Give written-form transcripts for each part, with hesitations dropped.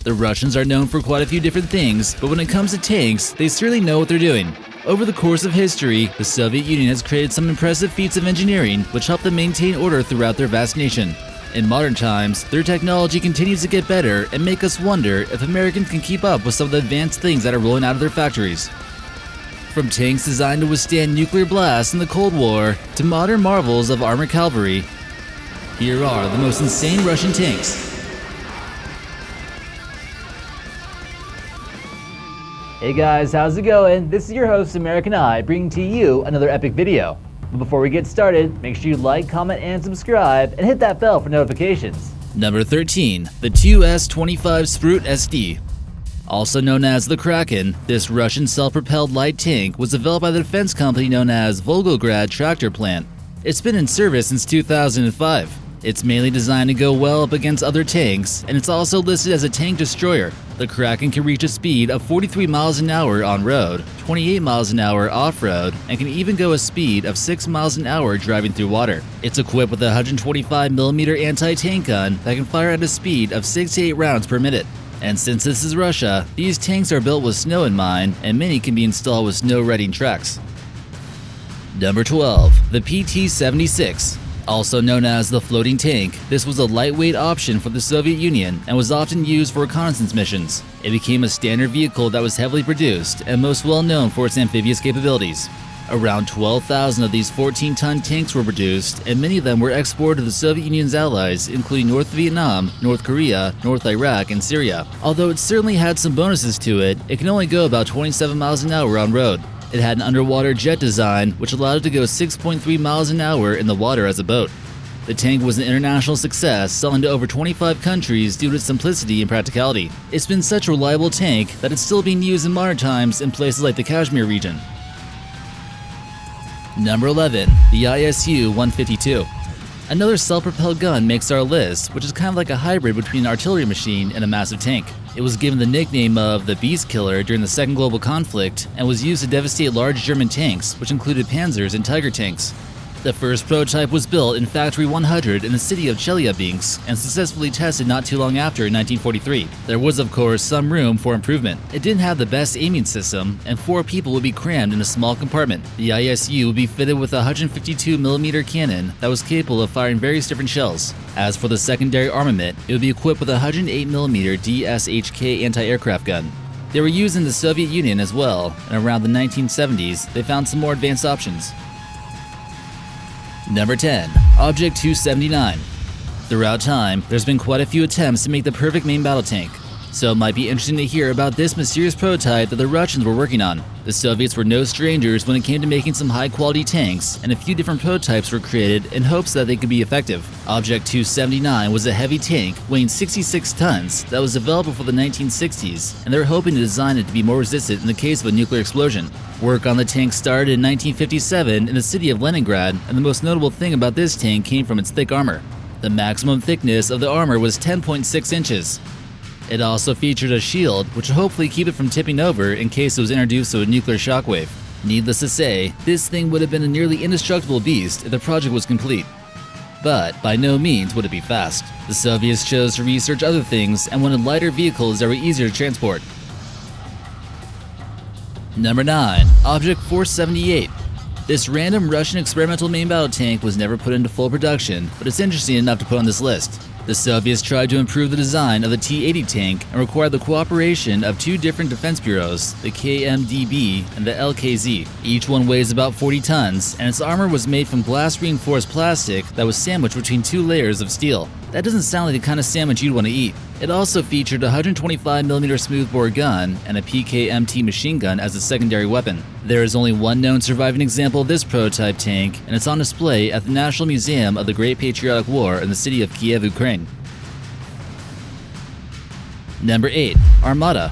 The Russians are known for quite a few different things, but when it comes to tanks, they certainly know what they're doing. Over the course of history, the Soviet Union has created some impressive feats of engineering which help them maintain order throughout their vast nation. In modern times, their technology continues to get better and make us wonder if Americans can keep up with some of the advanced things that are rolling out of their factories. From tanks designed to withstand nuclear blasts in the Cold War to modern marvels of armored cavalry, here are the most insane Russian tanks. Hey guys, how's it going? This is your host American Eye bringing to you another epic video. But before we get started, make sure you like, comment, and subscribe, and hit that bell for notifications. Number 13. The S25S Sprut SD. Also known as the Kraken, this Russian self-propelled light tank was developed by the defense company known as Volgograd Tractor Plant. It's been in service since 2005. It's mainly designed to go well up against other tanks, and it's also listed as a tank destroyer. The Kraken can reach a speed of 43 miles an hour on road, 28 miles an hour off-road, and can even go a speed of 6 miles an hour driving through water. It's equipped with a 125mm anti-tank gun that can fire at a speed of 6 to 8 rounds per minute. And since this is Russia, these tanks are built with snow in mind, and many can be installed with snow-reading tracks. Number 12. The PT-76. Also known as the floating tank, this was a lightweight option for the Soviet Union and was often used for reconnaissance missions. It became a standard vehicle that was heavily produced and most well known for its amphibious capabilities. Around 12,000 of these 14-ton tanks were produced, and many of them were exported to the Soviet Union's allies, including North Vietnam, North Korea, North Iraq, and Syria. Although it certainly had some bonuses to it, it can only go about 27 miles an hour on road. It had an underwater jet design, which allowed it to go 6.3 miles an hour in the water as a boat. The tank was an international success, selling to over 25 countries due to its simplicity and practicality. It's been such a reliable tank that it's still being used in modern times in places like the Kashmir region. Number 11. The ISU-152. Another self-propelled gun makes our list, which is kind of like a hybrid between an artillery machine and a massive tank. It was given the nickname of the Beast Killer during the Second Global Conflict and was used to devastate large German tanks, which included Panzers and Tiger tanks. The first prototype was built in Factory 100 in the city of Chelyabinsk and successfully tested not too long after in 1943. There was, of course, some room for improvement. It didn't have the best aiming system, and 4 people would be crammed in a small compartment. The ISU would be fitted with a 152mm cannon that was capable of firing various different shells. As for the secondary armament, it would be equipped with a 108mm DSHK anti-aircraft gun. They were used in the Soviet Union as well, and around the 1970s, they found some more advanced options. Number 10. Object 279. Throughout time, there's been quite a few attempts to make the perfect main battle tank, so it might be interesting to hear about this mysterious prototype that the Russians were working on. The Soviets were no strangers when it came to making some high-quality tanks, and a few different prototypes were created in hopes that they could be effective. Object 279 was a heavy tank weighing 66 tons that was developed before the 1960s, and they were hoping to design it to be more resistant in the case of a nuclear explosion. Work on the tank started in 1957 in the city of Leningrad, and the most notable thing about this tank came from its thick armor. The maximum thickness of the armor was 10.6 inches. It also featured a shield, which would hopefully keep it from tipping over in case it was introduced to a nuclear shockwave. Needless to say, this thing would have been a nearly indestructible beast if the project was complete. But by no means would it be fast. The Soviets chose to research other things and wanted lighter vehicles that were easier to transport. Number 9. Object 478. This random Russian experimental main battle tank was never put into full production, but it's interesting enough to put on this list. The Soviets tried to improve the design of the T-80 tank and required the cooperation of 2 different defense bureaus, the KMDB and the LKZ. Each one weighs about 40 tons, and its armor was made from glass-reinforced plastic that was sandwiched between 2 layers of steel. That doesn't sound like the kind of sandwich you'd want to eat. It also featured a 125mm smoothbore gun and a PKMT machine gun as a secondary weapon. There is only one known surviving example of this prototype tank, and it's on display at the National Museum of the Great Patriotic War in the city of Kiev, Ukraine. Number 8. Armada.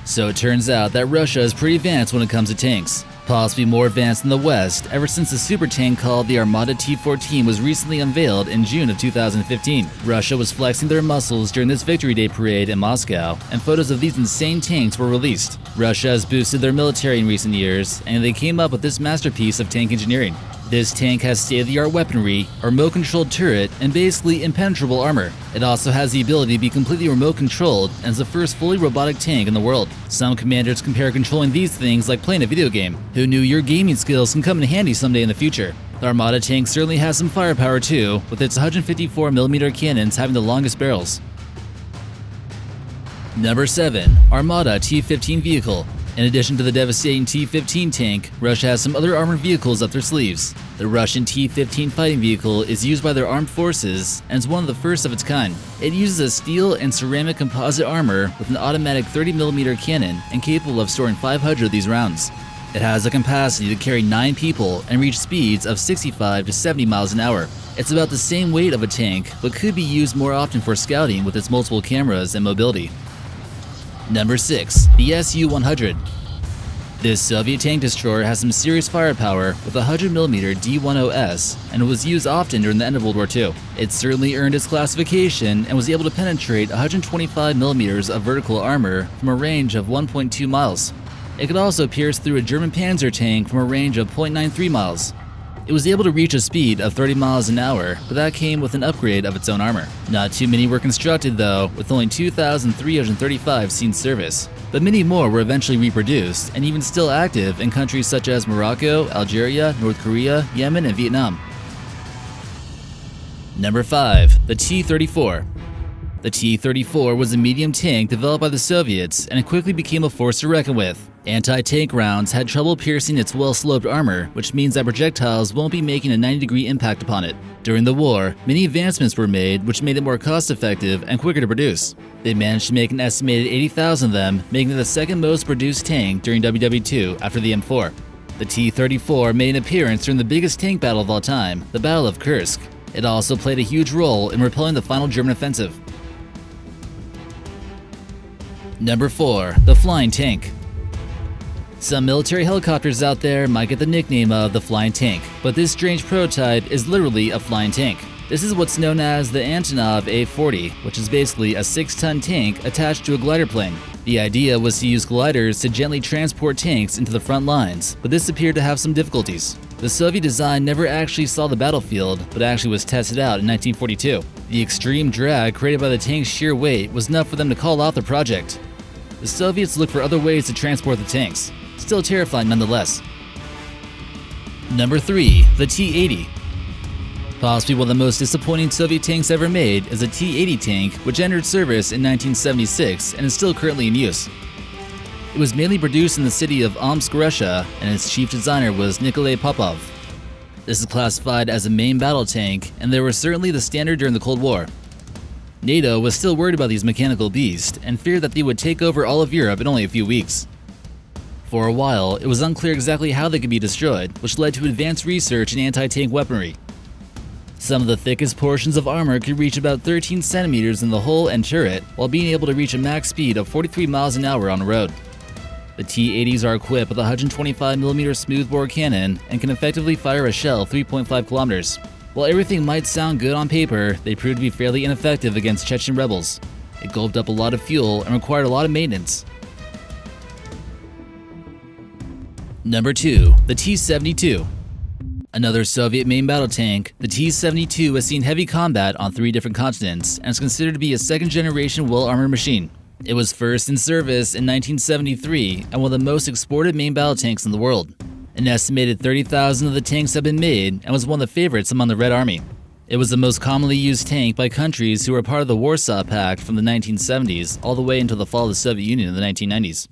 So it turns out that Russia is pretty advanced when it comes to tanks. Possibly more advanced than the West ever since the super tank called the Armada T14 was recently unveiled in June of 2015. Russia was flexing their muscles during this Victory Day parade in Moscow, and photos of these insane tanks were released. Russia has boosted their military in recent years, and they came up with this masterpiece of tank engineering. This tank has state-of-the-art weaponry, a remote-controlled turret, and basically impenetrable armor. It also has the ability to be completely remote-controlled and is the first fully robotic tank in the world. Some commanders compare controlling these things like playing a video game. Who knew your gaming skills can come in handy someday in the future? The Armada tank certainly has some firepower too, with its 154mm cannons having the longest barrels. Number 7. Armada T15 Vehicle. In addition to the devastating T15 tank, Russia has some other armored vehicles up their sleeves. The Russian T15 Fighting Vehicle is used by their armed forces and is one of the first of its kind. It uses a steel and ceramic composite armor with an automatic 30mm cannon and capable of storing 500 of these rounds. It has a capacity to carry 9 people and reach speeds of 65 to 70 miles an hour. It's about the same weight of a tank, but could be used more often for scouting with its multiple cameras and mobility. Number 6. The Su-100. This Soviet tank destroyer has some serious firepower with a 100mm D10S and was used often during the end of World War II. It certainly earned its classification and was able to penetrate 125mm of vertical armor from a range of 1.2 miles. It could also pierce through a German Panther tank from a range of 0.93 miles. It was able to reach a speed of 30 miles an hour, but that came with an upgrade of its own armor. Not too many were constructed though, with only 2,335 seen service. But many more were eventually reproduced, and even still active in countries such as Morocco, Algeria, North Korea, Yemen, and Vietnam. Number 5. The T-34. The T-34 was a medium tank developed by the Soviets, and it quickly became a force to reckon with. Anti-tank rounds had trouble piercing its well-sloped armor, which means that projectiles won't be making a 90-degree impact upon it. During the war, many advancements were made which made it more cost-effective and quicker to produce. They managed to make an estimated 80,000 of them, making it the second most produced tank during WW2 after the M4. The T-34 made an appearance during the biggest tank battle of all time, the Battle of Kursk. It also played a huge role in repelling the final German offensive. Number 4. The Flying Tank. Some military helicopters out there might get the nickname of the Flying Tank, but this strange prototype is literally a flying tank. This is what's known as the Antonov A-40, which is basically a 6-ton tank attached to a glider plane. The idea was to use gliders to gently transport tanks into the front lines, but this appeared to have some difficulties. The Soviet design never actually saw the battlefield, but actually was tested out in 1942. The extreme drag created by the tank's sheer weight was enough for them to call off the project. The Soviets looked for other ways to transport the tanks. Still terrifying nonetheless. Number 3. The T-80. Possibly one of the most disappointing Soviet tanks ever made is the T-80 tank, which entered service in 1976 and is still currently in use. It was mainly produced in the city of Omsk, Russia, and its chief designer was Nikolai Popov. This is classified as a main battle tank, and they were certainly the standard during the Cold War. NATO was still worried about these mechanical beasts and feared that they would take over all of Europe in only a few weeks. For a while, it was unclear exactly how they could be destroyed, which led to advanced research in anti-tank weaponry. Some of the thickest portions of armor could reach about 13 centimeters in the hull and turret, while being able to reach a max speed of 43 miles an hour on the road. The T-80s are equipped with a 125mm smoothbore cannon and can effectively fire a shell 3.5 kilometers. While everything might sound good on paper, they proved to be fairly ineffective against Chechen rebels. It gulped up a lot of fuel and required a lot of maintenance. Number 2. The T-72. Another Soviet main battle tank, the T-72 has seen heavy combat on 3 different continents and is considered to be a second-generation well-armored machine. It was first in service in 1973 and one of the most exported main battle tanks in the world. An estimated 30,000 of the tanks have been made and was one of the favorites among the Red Army. It was the most commonly used tank by countries who were part of the Warsaw Pact from the 1970s all the way until the fall of the Soviet Union in the 1990s.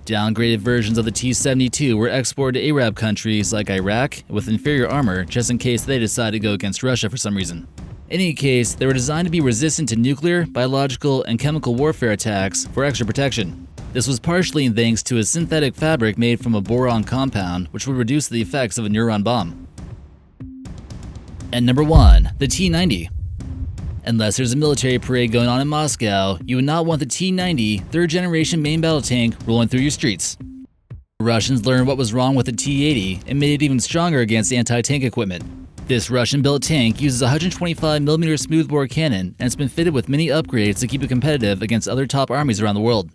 Downgraded versions of the T-72 were exported to Arab countries like Iraq with inferior armor just in case they decided to go against Russia for some reason. In any case, they were designed to be resistant to nuclear, biological, and chemical warfare attacks for extra protection. This was partially thanks to a synthetic fabric made from a boron compound which would reduce the effects of a neuron bomb. And number 1, the T-90. Unless there's a military parade going on in Moscow, you would not want the T-90 third-generation main battle tank rolling through your streets. The Russians learned what was wrong with the T-80 and made it even stronger against anti-tank equipment. This Russian-built tank uses a 125mm smoothbore cannon and has been fitted with many upgrades to keep it competitive against other top armies around the world.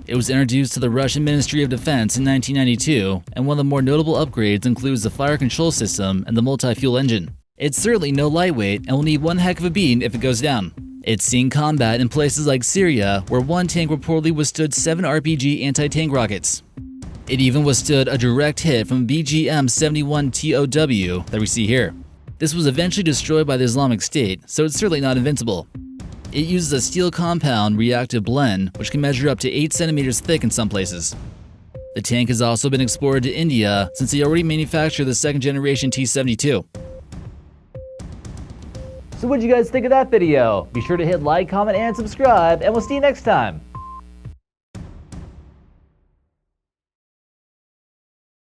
It was introduced to the Russian Ministry of Defense in 1992, and one of the more notable upgrades includes the fire control system and the multi-fuel engine. It's certainly no lightweight and will need one heck of a beating if it goes down. It's seen combat in places like Syria, where one tank reportedly withstood 7 RPG anti-tank rockets. It even withstood a direct hit from BGM-71 TOW that we see here. This was eventually destroyed by the Islamic State, so it's certainly not invincible. It uses a steel compound reactive blend, which can measure up to 8 centimeters thick in some places. The tank has also been exported to India since they already manufacture the second generation T-72. So what did you guys think of that video? Be sure to hit like, comment, and subscribe, and we'll see you next time.